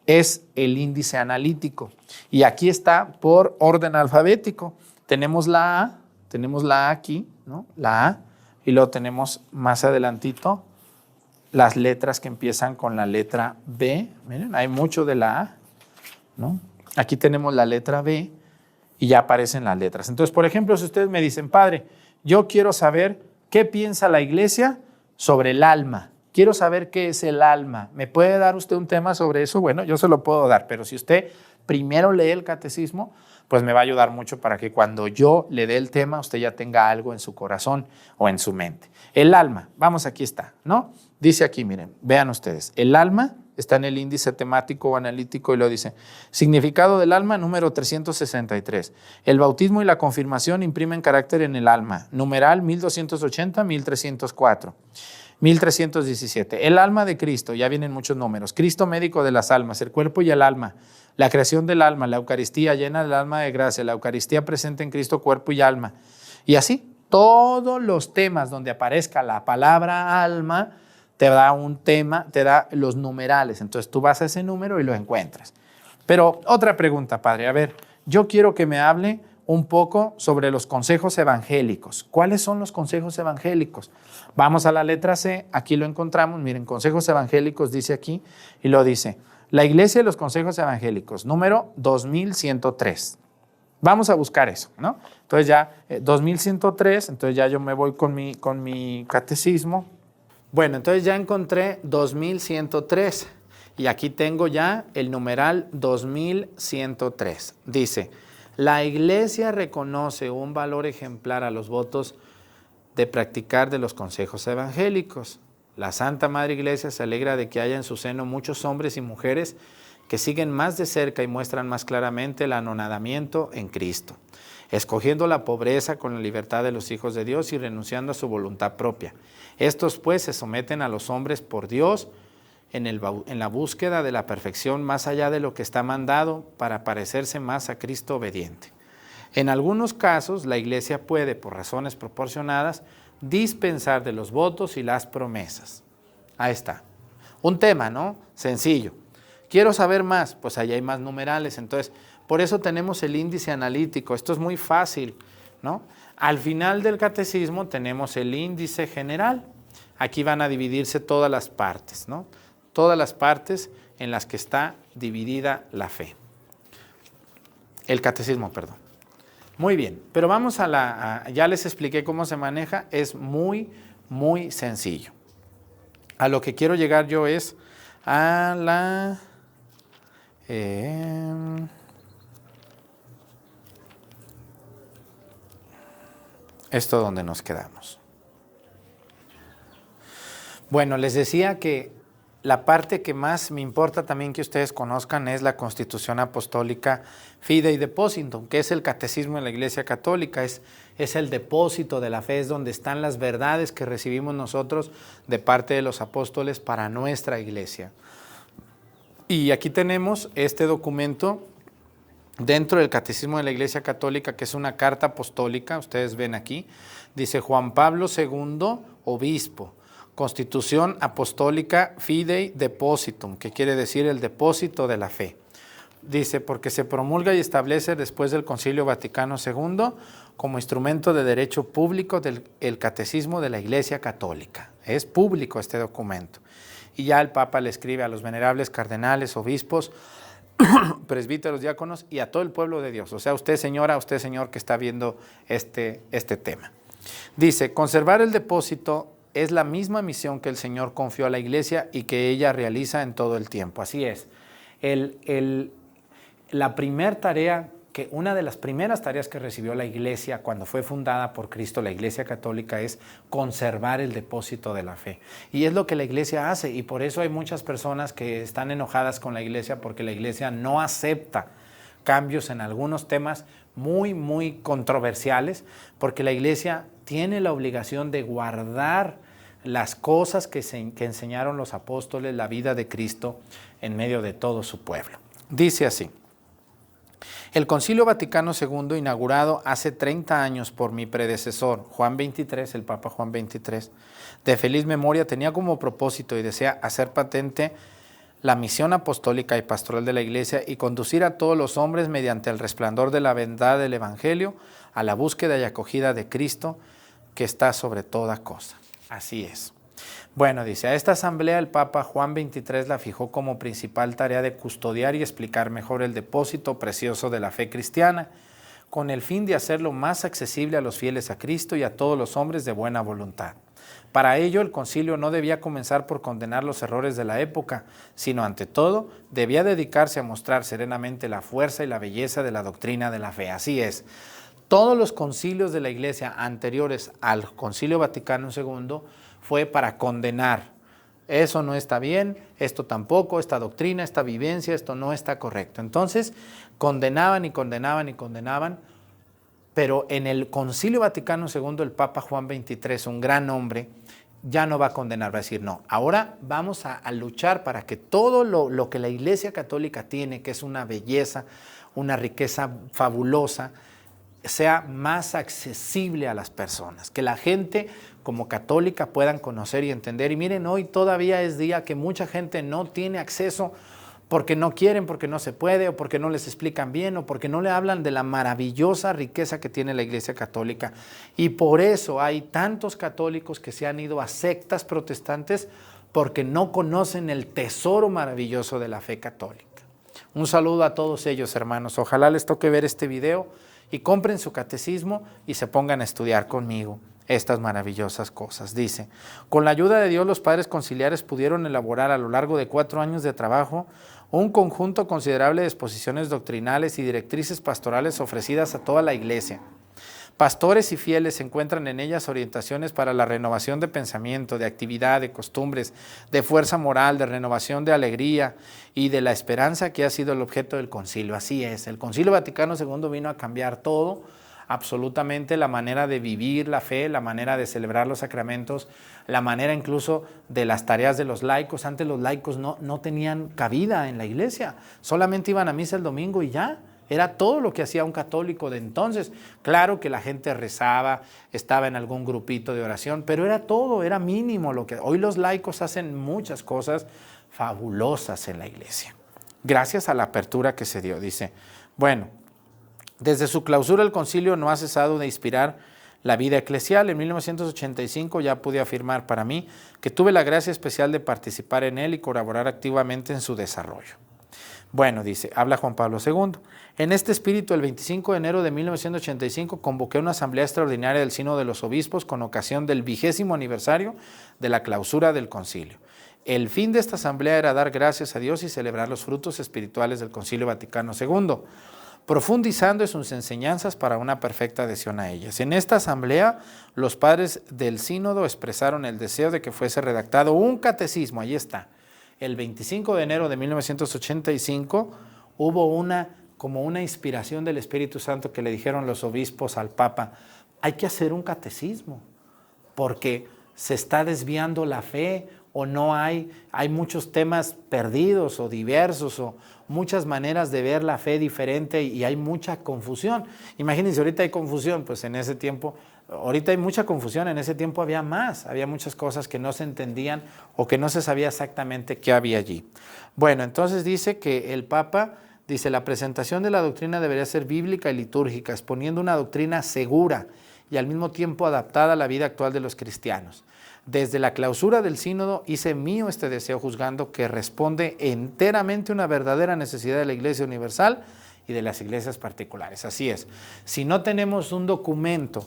es el índice analítico. Y aquí está por orden alfabético. Tenemos la A aquí, ¿no? La A, y luego tenemos más adelantito las letras que empiezan con la letra B. Miren, hay mucho de la A, ¿no? Aquí tenemos la letra B y ya aparecen las letras. Entonces, por ejemplo, si ustedes me dicen, padre, yo quiero saber qué piensa la iglesia sobre el alma. Quiero saber qué es el alma. ¿Me puede dar usted un tema sobre eso? Bueno, yo se lo puedo dar, pero si usted primero lee el catecismo, pues me va a ayudar mucho para que cuando yo le dé el tema, usted ya tenga algo en su corazón o en su mente. El alma, vamos, aquí está, ¿no? Dice aquí, miren, vean ustedes, el alma está en el índice temático o analítico y lo dice. Significado del alma, número 363. El bautismo y la confirmación imprimen carácter en el alma. Numeral 1280, 1304. 1317. El alma de Cristo, ya vienen muchos números. Cristo médico de las almas, el cuerpo y el alma. La creación del alma, la Eucaristía llena del alma de gracia, la Eucaristía presente en Cristo, cuerpo y alma. Y así, todos los temas donde aparezca la palabra alma, te da un tema, te da los numerales. Entonces tú vas a ese número y lo encuentras. Pero otra pregunta, padre. A ver, yo quiero que me hable un poco sobre los consejos evangélicos. ¿Cuáles son los consejos evangélicos? Vamos a la letra C, aquí lo encontramos. Miren, consejos evangélicos dice aquí y lo dice. La Iglesia de los Consejos Evangélicos, número 2103. Vamos a buscar eso, ¿no? Entonces ya 2103, entonces ya yo me voy con mi catecismo. Bueno, entonces ya encontré 2103 y aquí tengo ya el numeral 2103. Dice, la Iglesia reconoce un valor ejemplar a los votos de practicar de los consejos evangélicos. La Santa Madre Iglesia se alegra de que haya en su seno muchos hombres y mujeres que siguen más de cerca y muestran más claramente el anonadamiento en Cristo, escogiendo la pobreza con la libertad de los hijos de Dios y renunciando a su voluntad propia. Estos pues se someten a los hombres por Dios en la búsqueda de la perfección más allá de lo que está mandado para parecerse más a Cristo obediente. En algunos casos la Iglesia puede, por razones proporcionadas, dispensar de los votos y las promesas. Ahí está. Un tema, ¿no? Sencillo. Quiero saber más, pues ahí hay más numerales. Entonces, por eso tenemos el índice analítico. Esto es muy fácil, ¿no? Al final del catecismo tenemos el índice general. Aquí van a dividirse todas las partes, ¿no? Todas las partes en las que está dividida la fe. El catecismo, perdón. Muy bien, pero vamos ya les expliqué cómo se maneja, es muy, muy sencillo. A lo que quiero llegar yo es a la... esto donde nos quedamos. Bueno, les decía que la parte que más me importa también que ustedes conozcan es la Constitución Apostólica Fidei Depositum, que es el catecismo de la Iglesia Católica, es el depósito de la fe, es donde están las verdades que recibimos nosotros de parte de los apóstoles para nuestra iglesia. Y aquí tenemos este documento dentro del Catecismo de la Iglesia Católica, que es una carta apostólica, ustedes ven aquí, dice Juan Pablo II, obispo, Constitución Apostólica Fidei Depositum, que quiere decir el depósito de la fe. Dice, porque se promulga y establece después del Concilio Vaticano II como instrumento de derecho público del Catecismo de la Iglesia Católica. Es público este documento. Y ya el Papa le escribe a los venerables cardenales, obispos, presbíteros, diáconos y a todo el pueblo de Dios. O sea, usted señora, usted señor que está viendo este tema. Dice, conservar el depósito es la misma misión que el Señor confió a la Iglesia y que ella realiza en todo el tiempo. Así es. La primera tarea, una de las primeras tareas que recibió la Iglesia cuando fue fundada por Cristo, la Iglesia Católica, es conservar el depósito de la fe. Y es lo que la Iglesia hace, y por eso hay muchas personas que están enojadas con la Iglesia porque la Iglesia no acepta cambios en algunos temas muy, muy controversiales, porque la Iglesia tiene la obligación de guardar las cosas que enseñaron los apóstoles, la vida de Cristo en medio de todo su pueblo. Dice así, el Concilio Vaticano II, inaugurado hace 30 años por mi predecesor, Juan XXIII, el Papa Juan XXIII, de feliz memoria, tenía como propósito y desea hacer patente la misión apostólica y pastoral de la Iglesia y conducir a todos los hombres mediante el resplandor de la verdad del Evangelio a la búsqueda y acogida de Cristo, que está sobre toda cosa. Así es. Bueno, dice, a esta asamblea el Papa Juan XXIII la fijó como principal tarea de custodiar y explicar mejor el depósito precioso de la fe cristiana, con el fin de hacerlo más accesible a los fieles a Cristo y a todos los hombres de buena voluntad. Para ello, el concilio no debía comenzar por condenar los errores de la época, sino ante todo, debía dedicarse a mostrar serenamente la fuerza y la belleza de la doctrina de la fe. Así es. Todos los concilios de la Iglesia anteriores al Concilio Vaticano II fue para condenar. Eso no está bien, esto tampoco, esta doctrina, esta vivencia, esto no está correcto. Entonces, condenaban y condenaban y condenaban, pero en el Concilio Vaticano II el Papa Juan XXIII, un gran hombre, ya no va a condenar, va a decir, no, ahora vamos a luchar para que todo lo que la Iglesia Católica tiene, que es una belleza, una riqueza fabulosa, sea más accesible a las personas, que la gente como católica puedan conocer y entender. Y miren, hoy todavía es día que mucha gente no tiene acceso porque no quieren, porque no se puede, o porque no les explican bien, o porque no le hablan de la maravillosa riqueza que tiene la Iglesia Católica. Y por eso hay tantos católicos que se han ido a sectas protestantes porque no conocen el tesoro maravilloso de la fe católica. Un saludo a todos ellos, hermanos. Ojalá les toque ver este video y compren su catecismo y se pongan a estudiar conmigo estas maravillosas cosas. Dice, con la ayuda de Dios los padres conciliares pudieron elaborar a lo largo de 4 años de trabajo un conjunto considerable de exposiciones doctrinales y directrices pastorales ofrecidas a toda la Iglesia. Pastores y fieles encuentran en ellas orientaciones para la renovación de pensamiento, de actividad, de costumbres, de fuerza moral, de renovación de alegría y de la esperanza que ha sido el objeto del concilio. Así es, el Concilio Vaticano II vino a cambiar todo, absolutamente la manera de vivir la fe, la manera de celebrar los sacramentos, la manera incluso de las tareas de los laicos. Antes los laicos no tenían cabida en la iglesia, solamente iban a misa el domingo y ya. Era todo lo que hacía un católico de entonces. Claro que la gente rezaba, estaba en algún grupito de oración, pero era todo, era mínimo lo que... Hoy los laicos hacen muchas cosas fabulosas en la iglesia, gracias a la apertura que se dio. Dice, bueno, desde su clausura el concilio no ha cesado de inspirar la vida eclesial. En 1985 ya pude afirmar para mí que tuve la gracia especial de participar en él y colaborar activamente en su desarrollo. Bueno, dice, habla Juan Pablo II. En este espíritu, el 25 de enero de 1985, convoqué una asamblea extraordinaria del Sínodo de los Obispos con ocasión del 20º aniversario de la clausura del concilio. El fin de esta asamblea era dar gracias a Dios y celebrar los frutos espirituales del Concilio Vaticano II, profundizando en sus enseñanzas para una perfecta adhesión a ellas. En esta asamblea, los padres del sínodo expresaron el deseo de que fuese redactado un catecismo. Ahí está. El 25 de enero de 1985 hubo como una inspiración del Espíritu Santo que le dijeron los obispos al Papa, hay que hacer un catecismo, porque se está desviando la fe, o no hay muchos temas perdidos o diversos, o muchas maneras de ver la fe diferente y hay mucha confusión. Imagínense, ahorita hay confusión, pues en ese tiempo, ahorita hay mucha confusión, en ese tiempo había muchas cosas que no se entendían o que no se sabía exactamente qué había allí. Bueno, entonces dice que el Papa dice, la presentación de la doctrina debería ser bíblica y litúrgica, exponiendo una doctrina segura y al mismo tiempo adaptada a la vida actual de los cristianos. Desde la clausura del sínodo hice mío este deseo, juzgando que responde enteramente a una verdadera necesidad de la Iglesia universal y de las iglesias particulares. Así es, si no tenemos un documento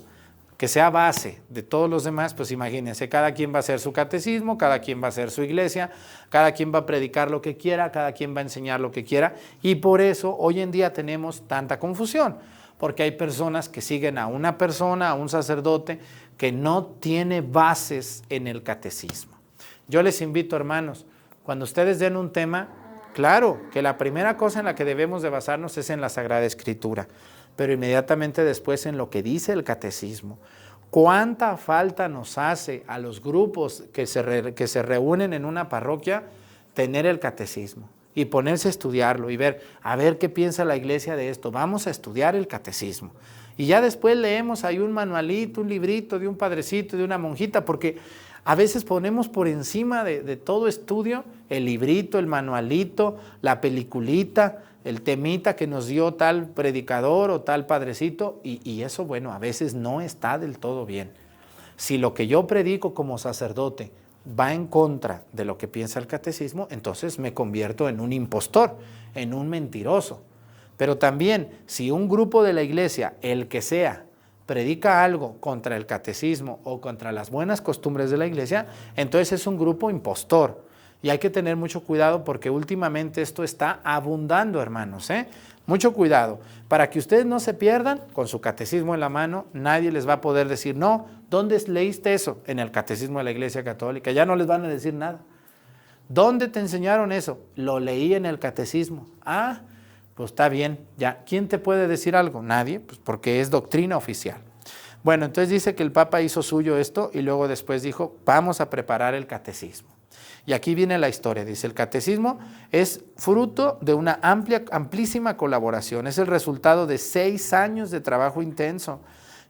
que sea base de todos los demás, pues imagínense, cada quien va a hacer su catecismo, cada quien va a hacer su iglesia, cada quien va a predicar lo que quiera, cada quien va a enseñar lo que quiera, y por eso hoy en día tenemos tanta confusión, porque hay personas que siguen a una persona, a un sacerdote, que no tiene bases en el catecismo. Yo les invito, hermanos, cuando ustedes den un tema, claro que la primera cosa en la que debemos de basarnos es en la Sagrada Escritura, pero inmediatamente después en lo que dice el catecismo. ¿Cuánta falta nos hace a los grupos que se reúnen en una parroquia tener el catecismo y ponerse a estudiarlo y ver, a ver qué piensa la iglesia de esto? Vamos a estudiar el catecismo. Y ya después leemos ahí un manualito, un librito de un padrecito, de una monjita, porque a veces ponemos por encima de todo estudio el librito, el manualito, la peliculita, el temita que nos dio tal predicador o tal padrecito, y eso, bueno, a veces no está del todo bien. Si lo que yo predico como sacerdote va en contra de lo que piensa el catecismo, entonces me convierto en un impostor, en un mentiroso. Pero también, si un grupo de la iglesia, el que sea, predica algo contra el catecismo o contra las buenas costumbres de la iglesia, entonces es un grupo impostor. Y hay que tener mucho cuidado porque últimamente esto está abundando, hermanos, ¿eh? Mucho cuidado. Para que ustedes no se pierdan, con su catecismo en la mano, nadie les va a poder decir, no, ¿dónde leíste eso? En el catecismo de la Iglesia Católica. Ya no les van a decir nada. ¿Dónde te enseñaron eso? Lo leí en el catecismo. Ah, pues está bien, ya. ¿Quién te puede decir algo? Nadie, pues porque es doctrina oficial. Bueno, entonces dice que el Papa hizo suyo esto y luego después dijo, vamos a preparar el catecismo. Y aquí viene la historia, dice, el catecismo es fruto de una amplísima colaboración, es el resultado de 6 años de trabajo intenso,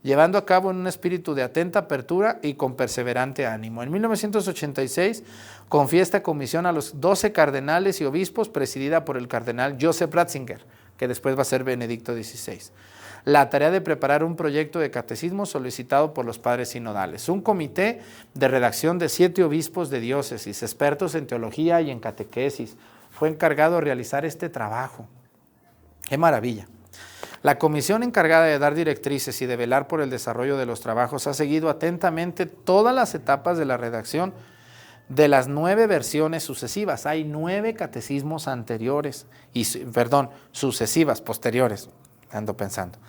llevando a cabo en un espíritu de atenta apertura y con perseverante ánimo. En 1986 confía esta comisión a los 12 cardenales y obispos, presidida por el cardenal Joseph Ratzinger, que después va a ser Benedicto XVI. La tarea de preparar un proyecto de catecismo solicitado por los padres sinodales. Un comité de redacción de 7 obispos de diócesis, expertos en teología y en catequesis, fue encargado de realizar este trabajo. ¡Qué maravilla! La comisión encargada de dar directrices y de velar por el desarrollo de los trabajos ha seguido atentamente todas las etapas de la redacción de las 9 versiones sucesivas. Hay 9 catecismos anteriores, sucesivas, posteriores, ando pensando.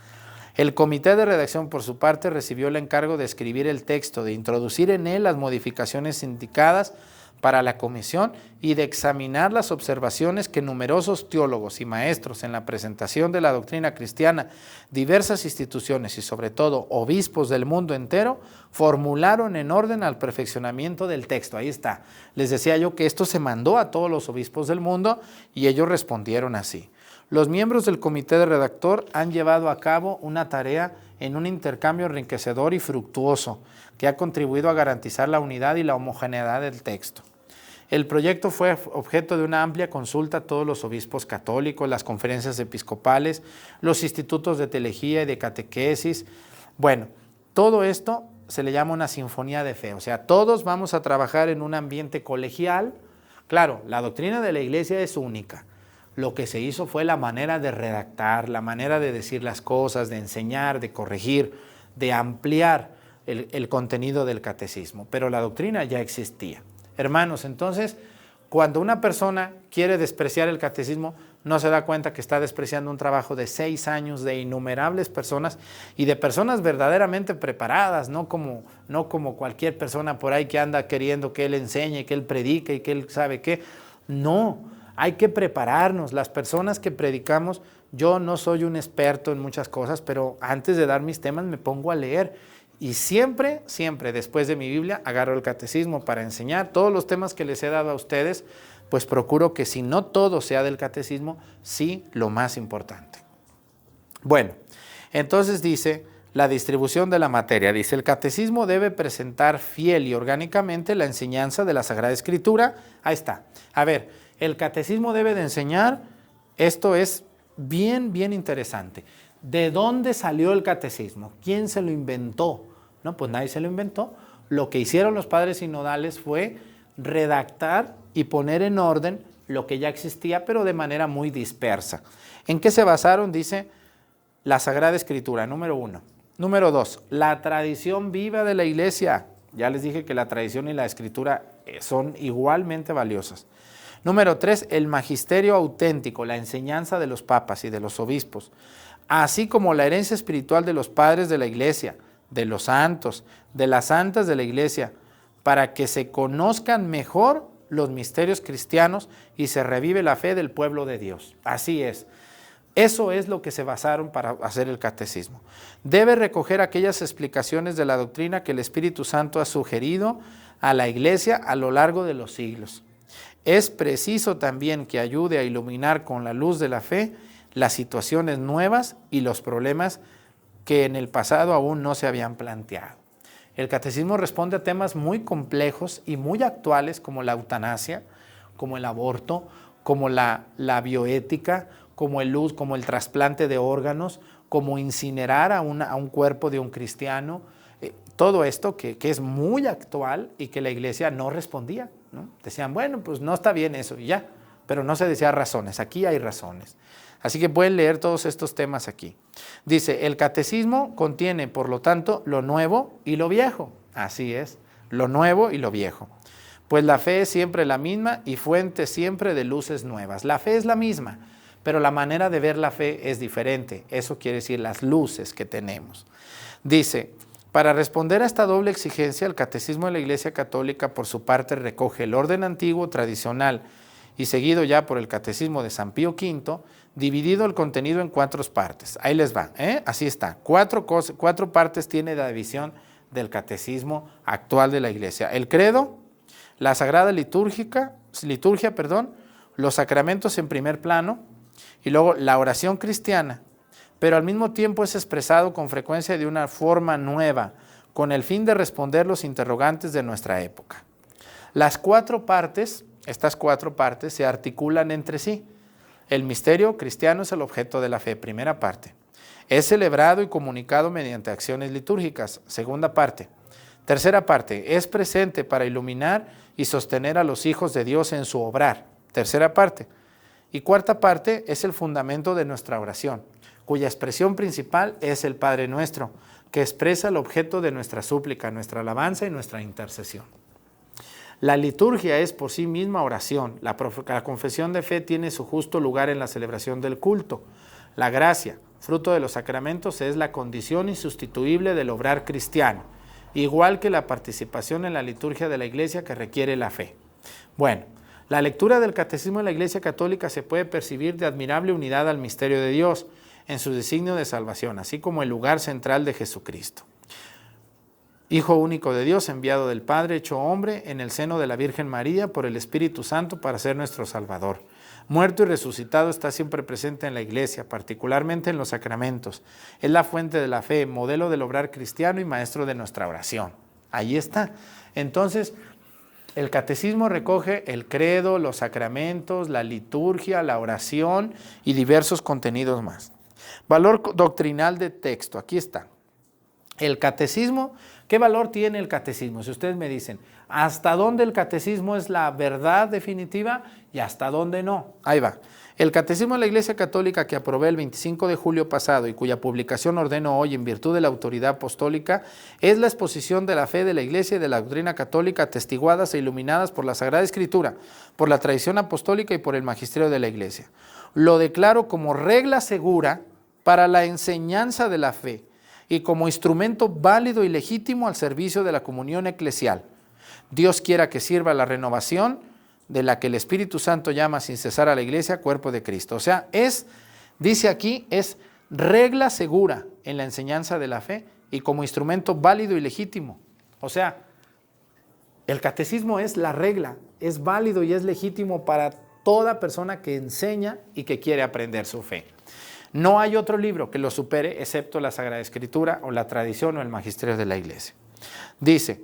El comité de redacción, por su parte, recibió el encargo de escribir el texto, de introducir en él las modificaciones indicadas para la comisión y de examinar las observaciones que numerosos teólogos y maestros en la presentación de la doctrina cristiana, diversas instituciones y sobre todo obispos del mundo entero formularon en orden al perfeccionamiento del texto. Ahí está. Les decía yo que esto se mandó a todos los obispos del mundo y ellos respondieron así. Los miembros del comité de redactor han llevado a cabo una tarea en un intercambio enriquecedor y fructuoso que ha contribuido a garantizar la unidad y la homogeneidad del texto. El proyecto fue objeto de una amplia consulta a todos los obispos católicos, las conferencias episcopales, los institutos de teología y de catequesis. Bueno, todo esto se le llama una sinfonía de fe, o sea, todos vamos a trabajar en un ambiente colegial. Claro, la doctrina de la Iglesia es única. Lo que se hizo fue la manera de redactar, la manera de decir las cosas, de enseñar, de corregir, de ampliar el contenido del catecismo. Pero la doctrina ya existía. Hermanos, entonces, cuando una persona quiere despreciar el catecismo, no se da cuenta que está despreciando un trabajo de 6 años de innumerables personas y de personas verdaderamente preparadas, no como cualquier persona por ahí que anda queriendo que él enseñe, que él predique y que él sabe qué. No. Hay que prepararnos. Las personas que predicamos, yo no soy un experto en muchas cosas, pero antes de dar mis temas me pongo a leer y siempre, después de mi Biblia, agarro el catecismo para enseñar. Todos los temas que les he dado a ustedes, pues procuro que si no todo sea del catecismo, sí lo más importante. Bueno, entonces dice la distribución de la materia. Dice, el catecismo debe presentar fiel y orgánicamente la enseñanza de la Sagrada Escritura. Ahí está. A ver, el catecismo debe de enseñar, esto es bien interesante. ¿De dónde salió el catecismo? ¿Quién se lo inventó? No, pues nadie se lo inventó. Lo que hicieron los padres sinodales fue redactar y poner en orden lo que ya existía, pero de manera muy dispersa. ¿En qué se basaron? Dice la Sagrada Escritura, número 1. Número 2, la tradición viva de la Iglesia. Ya les dije que la tradición y la Escritura son igualmente valiosas. Número 3, el magisterio auténtico, la enseñanza de los papas y de los obispos, así como la herencia espiritual de los padres de la Iglesia, de los santos, de las santas de la Iglesia, para que se conozcan mejor los misterios cristianos y se revive la fe del pueblo de Dios. Así es. Eso es lo que se basaron para hacer el catecismo. Debe recoger aquellas explicaciones de la doctrina que el Espíritu Santo ha sugerido a la Iglesia a lo largo de los siglos. Es preciso también que ayude a iluminar con la luz de la fe las situaciones nuevas y los problemas que en el pasado aún no se habían planteado. El catecismo responde a temas muy complejos y muy actuales como la eutanasia, como el aborto, como la bioética, como el trasplante de órganos, como incinerar a un cuerpo de un cristiano. Todo esto que es muy actual y que la Iglesia no respondía, ¿no? Decían, bueno, pues no está bien eso y ya, pero no se decía razones. Aquí hay razones. Así que pueden leer todos estos temas aquí. Dice, el catecismo contiene, por lo tanto, lo nuevo y lo viejo. Así es, lo nuevo y lo viejo. Pues la fe es siempre la misma y fuente siempre de luces nuevas. La fe es la misma, pero la manera de ver la fe es diferente. Eso quiere decir las luces que tenemos. Dice, para responder a esta doble exigencia, el Catecismo de la Iglesia Católica, por su parte, recoge el orden antiguo, tradicional y seguido ya por el Catecismo de San Pío V, dividido el contenido en 4 partes. Ahí les va, así está. 4 partes tiene la división del Catecismo actual de la Iglesia. El credo, la Sagrada Liturgia, los sacramentos en primer plano y luego la oración cristiana, pero al mismo tiempo es expresado con frecuencia de una forma nueva, con el fin de responder los interrogantes de nuestra época. Las 4 partes, estas 4 partes, se articulan entre sí. El misterio cristiano es el objeto de la fe, primera parte. Es celebrado y comunicado mediante acciones litúrgicas, segunda parte. Tercera parte, es presente para iluminar y sostener a los hijos de Dios en su obrar, tercera parte. Y cuarta parte es el fundamento de nuestra oración, cuya expresión principal es el Padre Nuestro, que expresa el objeto de nuestra súplica, nuestra alabanza y nuestra intercesión. La liturgia es por sí misma oración. La confesión de fe tiene su justo lugar en la celebración del culto. La gracia, fruto de los sacramentos, es la condición insustituible del obrar cristiano, igual que la participación en la liturgia de la Iglesia que requiere la fe. Bueno, la lectura del Catecismo de la Iglesia Católica se puede percibir de admirable unidad al misterio de Dios en su designio de salvación, así como el lugar central de Jesucristo. Hijo único de Dios, enviado del Padre, hecho hombre en el seno de la Virgen María por el Espíritu Santo para ser nuestro Salvador. Muerto y resucitado, está siempre presente en la Iglesia, particularmente en los sacramentos. Es la fuente de la fe, modelo del obrar cristiano y maestro de nuestra oración. Ahí está. Entonces, el catecismo recoge el credo, los sacramentos, la liturgia, la oración y diversos contenidos más. Valor doctrinal de texto, aquí está. El catecismo, ¿qué valor tiene el catecismo? Si ustedes me dicen, ¿hasta dónde el catecismo es la verdad definitiva y hasta dónde no? Ahí va. El Catecismo de la Iglesia Católica, que aprobé el 25 de julio pasado y cuya publicación ordeno hoy en virtud de la autoridad apostólica, es la exposición de la fe de la Iglesia y de la doctrina católica atestiguadas e iluminadas por la Sagrada Escritura, por la tradición apostólica y por el magisterio de la Iglesia. Lo declaro como regla segura para la enseñanza de la fe y como instrumento válido y legítimo al servicio de la comunión eclesial. Dios quiera que sirva la renovación de la que el Espíritu Santo llama sin cesar a la Iglesia, cuerpo de Cristo. O sea, dice aquí, es regla segura en la enseñanza de la fe y como instrumento válido y legítimo. O sea, el catecismo es la regla, es válido y es legítimo para toda persona que enseña y que quiere aprender su fe. No hay otro libro que lo supere excepto la Sagrada Escritura o la tradición o el magisterio de la Iglesia. Dice,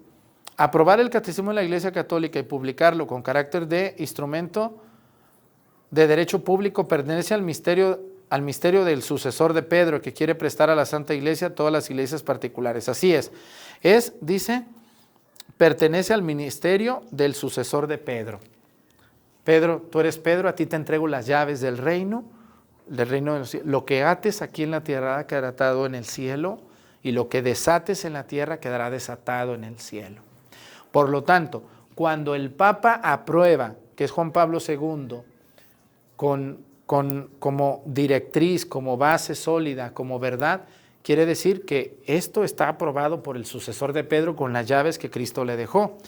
aprobar el Catecismo de la Iglesia Católica y publicarlo con carácter de instrumento de derecho público pertenece al misterio del sucesor de Pedro, que quiere prestar a la Santa Iglesia todas las iglesias particulares. Así dice, pertenece al ministerio del sucesor de Pedro. Pedro, tú eres Pedro, a ti te entrego las llaves del reino de los cielos. Lo que ates aquí en la tierra quedará atado en el cielo, y lo que desates en la tierra quedará desatado en el cielo. Por lo tanto, cuando el Papa aprueba, que es Juan Pablo II, como directriz, como base sólida, como verdad, quiere decir que esto está aprobado por el sucesor de Pedro con las llaves que Cristo le dejó.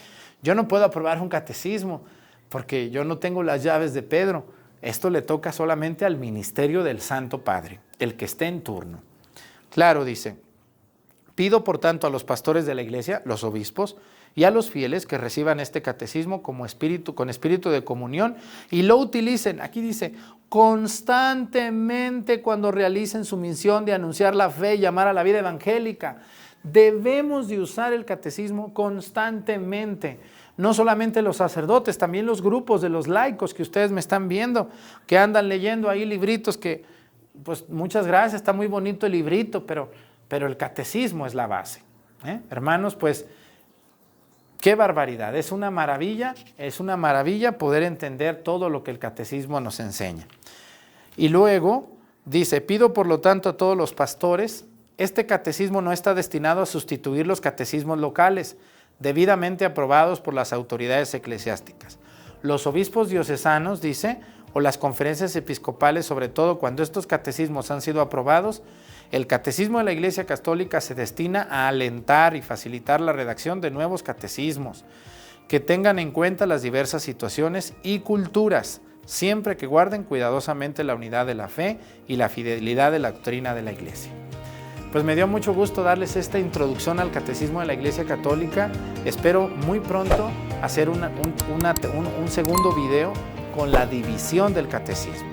Yo no puedo aprobar un catecismo porque yo no tengo las llaves de Pedro. Esto le toca solamente al ministerio del Santo Padre, el que esté en turno. Claro, dice, pido por tanto a los pastores de la Iglesia, los obispos, y a los fieles que reciban este catecismo con espíritu de comunión y lo utilicen, aquí dice, constantemente cuando realicen su misión de anunciar la fe y llamar a la vida evangélica. Debemos de usar el catecismo constantemente. No solamente los sacerdotes, también los grupos de los laicos que ustedes me están viendo, que andan leyendo ahí libritos que, pues muchas gracias, está muy bonito el librito, pero el catecismo es la base. Hermanos, pues, qué barbaridad, es una maravilla poder entender todo lo que el catecismo nos enseña. Y luego, Dice, pido por lo tanto a todos los pastores, este catecismo no está destinado a sustituir los catecismos locales, debidamente aprobados por las autoridades eclesiásticas. Los obispos diocesanos, dice, o las conferencias episcopales, sobre todo cuando estos catecismos han sido aprobados, el catecismo de la Iglesia Católica se destina a alentar y facilitar la redacción de nuevos catecismos que tengan en cuenta las diversas situaciones y culturas, siempre que guarden cuidadosamente la unidad de la fe y la fidelidad de la doctrina de la Iglesia. Pues me dio mucho gusto darles esta introducción al Catecismo de la Iglesia Católica. Espero muy pronto hacer un segundo video con la división del catecismo.